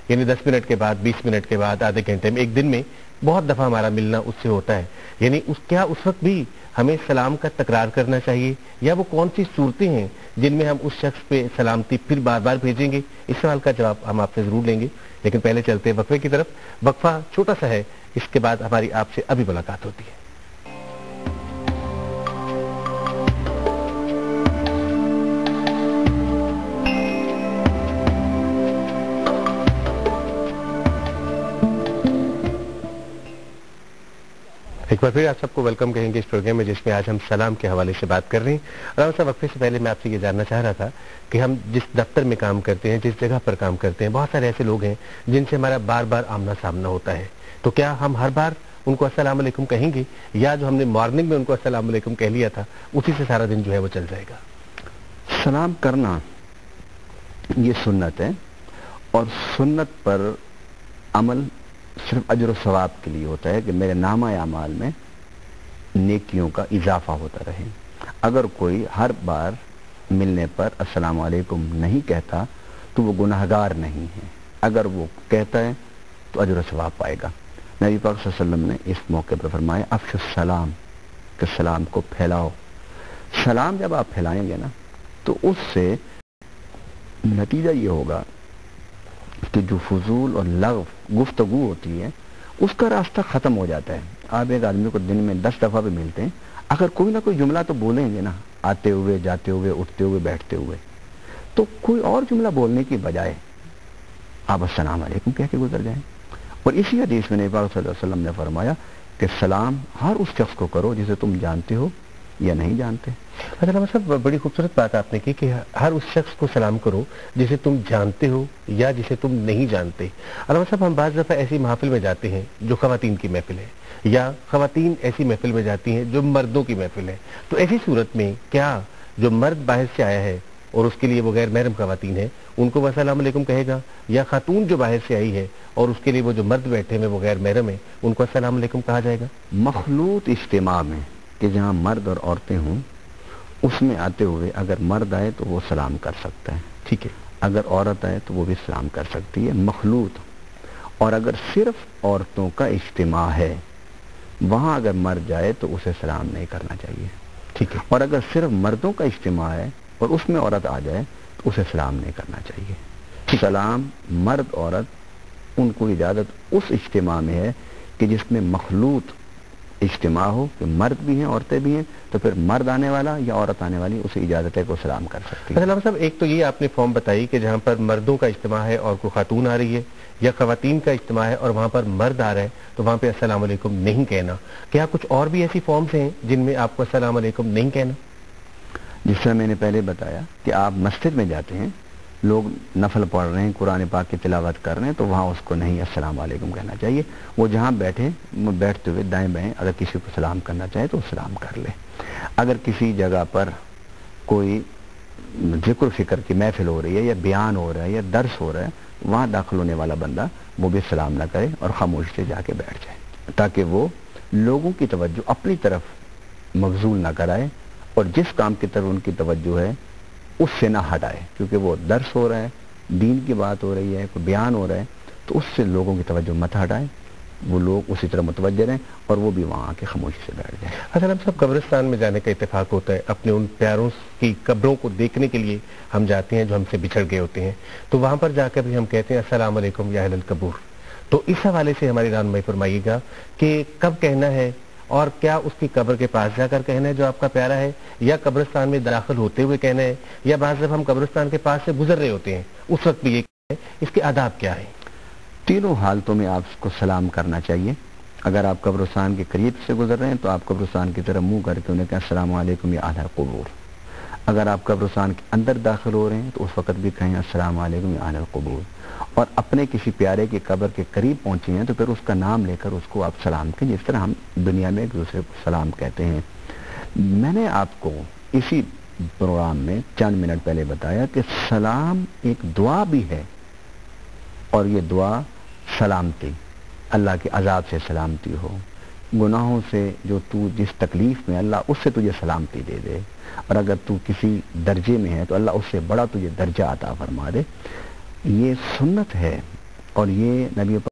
یعنی 10 منٹ کے بعد، 20 منٹ کے بعد، آدھے گھنٹے میں، ایک دن میں بہت دفعہ ہمارا ملنا اس سے ہوتا ہے، یعنی کیا اس وقت بھی ہمیں سلام کا تکرار کرنا چاہیے، یا وہ کون سی صورتیں ہیں جن میں ہم اس شخص پہ سلامتی پھر بار بار بھیجیں گے؟ اس سوال کا جواب ہم آپ سے ضرور لیں گے، لیکن پہلے چلتے ہیں وقفے کی طرف۔ وقفہ چھوٹا سا ہے، اس کے بعد ہماری آپ سے ابھی ملاقات ہوتی ہے۔ ایک بار پھر آپ سب کو ویلکم کہیں گے اس پروگرام میں، جس میں آج ہم سلام کے حوالے سے بات کر رہے ہیں۔ اور وقفے سے پہلے میں آپ سے یہ جاننا چاہ رہا تھا کہ ہم جس دفتر میں کام کرتے ہیں، جس جگہ پر کام کرتے ہیں، بہت سارے ایسے لوگ ہیں جن سے ہمارا بار بار آمنا سامنا ہوتا ہے، تو کیا ہم ہر بار ان کو السلام علیکم کہیں گے، یا جو ہم نے مارننگ میں ان کو السلام علیکم کہہ لیا تھا اسی سے سارا دن جو ہے وہ چل جائے گا؟ سلام کرنا یہ سنت ہے، اور سنت پر عمل صرف اجر و ثواب کے لیے ہوتا ہے کہ میرے نامہ اعمال میں نیکیوں کا اضافہ ہوتا رہے۔ اگر کوئی ہر بار ملنے پر السلام علیکم نہیں کہتا تو وہ گناہگار نہیں ہے، اگر وہ کہتا ہے تو اجر و ثواب پائے گا۔ نبی پاک صلی اللہ علیہ وسلم نے اس موقع پر فرمایا افشوا السلام، کہ سلام کو پھیلاؤ۔ سلام جب آپ پھیلائیں گے نا تو اس سے نتیجہ یہ ہوگا کہ جو فضول اور لغو گفتگو ہوتی ہے اس کا راستہ ختم ہو جاتا ہے۔ آپ ایک آدمی کو دن میں 10 دفعہ بھی ملتے ہیں، اگر کوئی نہ کوئی جملہ تو بولیں گے نا، آتے ہوئے، جاتے ہوئے، اٹھتے ہوئے، بیٹھتے ہوئے، تو کوئی اور جملہ بولنے کی بجائے آپ السلام علیکم کہہ کے گزر جائیں۔ اور اسی حدیث میں نبی پاک صلی اللہ علیہ وسلم نے فرمایا کہ سلام ہر اس شخص کو کرو جسے تم جانتے ہو یا نہیں جانتے۔ علامہ صاحب، بڑی خوبصورت بات آپ نے کی کہ ہر اس شخص کو سلام کرو جسے تم جانتے ہو یا جسے تم نہیں جانتے۔ علامہ صاحب، ہم بعض دفعہ ایسی محافل میں جاتے ہیں جو خواتین کی محفل ہے، یا خواتین ایسی محفل میں جاتی ہیں جو مردوں کی محفل ہے، تو ایسی صورت میں کیا جو مرد باہر سے آیا ہے اور اس کے لیے وہ غیر محرم خواتین ہیں ان کو وہ السلام علیکم کہے گا، یا خاتون جو باہر سے آئی ہے اور اس کے لیے وہ جو مرد بیٹھے ہیں وہ غیر محرم ہیں ان کو السلام علیکم کہا جائے گا؟ مخلوط اجتماع میں کہ جہاں مرد اور عورتیں ہوں اس میں آتے ہوئے اگر مرد آئے تو وہ سلام کر سکتا ہے، ٹھیک ہے، اگر عورت آئے تو وہ بھی سلام کر سکتی ہے، مخلوط۔ اور اگر صرف عورتوں کا اجتماع ہے وہاں اگر مرد جائے تو اسے سلام نہیں کرنا چاہیے، ٹھیک ہے، اور اگر صرف مردوں کا اجتماع ہے اور اس میں عورت آ جائے تو اسے سلام نہیں کرنا چاہیے۔ سلام مرد عورت ان کو اجازت اس اجتماع میں ہے کہ جس میں مخلوط اجتماع ہو، کہ مرد بھی ہیں عورتیں بھی ہیں، تو پھر مرد آنے والا یا عورت آنے والی اسے اجازت ہے کہ وہ سلام کر سکتی ہے۔ علامہ صاحب، ایک تو یہ آپ نے فارم بتائی کہ جہاں پر مردوں کا اجتماع ہے اور کوئی خاتون آ رہی ہے، یا خواتین کا اجتماع ہے اور وہاں پر مرد آ رہا ہے تو وہاں پہ السلام علیکم نہیں کہنا، کیا کچھ اور بھی ایسی فارمز ہیں جن میں آپ کو السلام علیکم نہیں کہنا؟ جس طرح میں نے پہلے بتایا کہ آپ مسجد میں جاتے ہیں، لوگ نفل پڑھ رہے ہیں، قرآن پاک کی تلاوت کر رہے ہیں، تو وہاں اس کو نہیں السلام علیکم کہنا چاہیے۔ وہ جہاں بیٹھے بیٹھتے ہوئے دائیں بائیں اگر کسی کو سلام کرنا چاہے تو سلام کر لے۔ اگر کسی جگہ پر کوئی ذکر فکر کی محفل ہو رہی ہے یا بیان ہو رہا ہے یا درس ہو رہا ہے، وہاں داخل ہونے والا بندہ وہ بھی سلام نہ کرے اور خاموشی سے جا کے بیٹھ جائے، تاکہ وہ لوگوں کی توجہ اپنی طرف مبذول نہ کرائے اور جس کام کی طرف ان کی توجہ ہے اس سے نہ ہٹائے، کیونکہ وہ درس ہو رہا ہے، دین کی بات ہو رہی ہے، کوئی بیان ہو رہا ہے، تو اس سے لوگوں کی توجہ مت ہٹائے، وہ لوگ اسی طرح متوجہ رہیں اور وہ بھی وہاں کے خاموشی سے بیٹھ جائیں۔ اصل ہم سب قبرستان میں جانے کا اتفاق ہوتا ہے، اپنے ان پیاروں کی قبروں کو دیکھنے کے لیے ہم جاتے ہیں جو ہم سے بچھڑ گئے ہوتے ہیں، تو وہاں پر جا کر بھی ہم کہتے ہیں السلام علیکم یا اہل القبور۔ تو اس حوالے سے ہماری رہنمائی فرمائیے گا کہ کب کہنا ہے، اور کیا اس کی قبر کے پاس جا کر کہنا ہے جو آپ کا پیارا ہے، یا قبرستان میں داخل ہوتے ہوئے کہنا ہے، یا بعض جب ہم قبرستان کے پاس سے گزر رہے ہوتے ہیں اس وقت بھی یہ کہنا ہے؟ اس کے آداب کیا ہیں؟ تینوں حالتوں میں آپ کو سلام کرنا چاہیے۔ اگر آپ قبرستان کے قریب سے گزر رہے ہیں تو آپ قبرستان کی طرف منہ کر کے انہیں کہیں السلام علیکم یا اہل القبور۔ اگر آپ قبرستان کے اندر داخل ہو رہے ہیں تو اس وقت بھی کہیں السلام علیکم یا اہل القبور، اور اپنے کسی پیارے کی قبر کے قریب پہنچے ہیں تو پھر اس کا نام لے کر اس کو آپ سلام کریں، جس طرح ہم دنیا میں ایک دوسرے کو سلام کہتے ہیں۔ میں نے آپ کو اسی پروگرام میں چند منٹ پہلے بتایا کہ سلام ایک دعا بھی ہے، اور یہ دعا سلامتی، اللہ کے عذاب سے سلامتی ہو، گناہوں سے جو تو جس تکلیف میں اللہ اس سے تجھے سلامتی دے دے، اور اگر تو کسی درجے میں ہے تو اللہ اس سے بڑا تجھے درجہ عطا فرما دے۔ یہ سنت ہے اور یہ نبی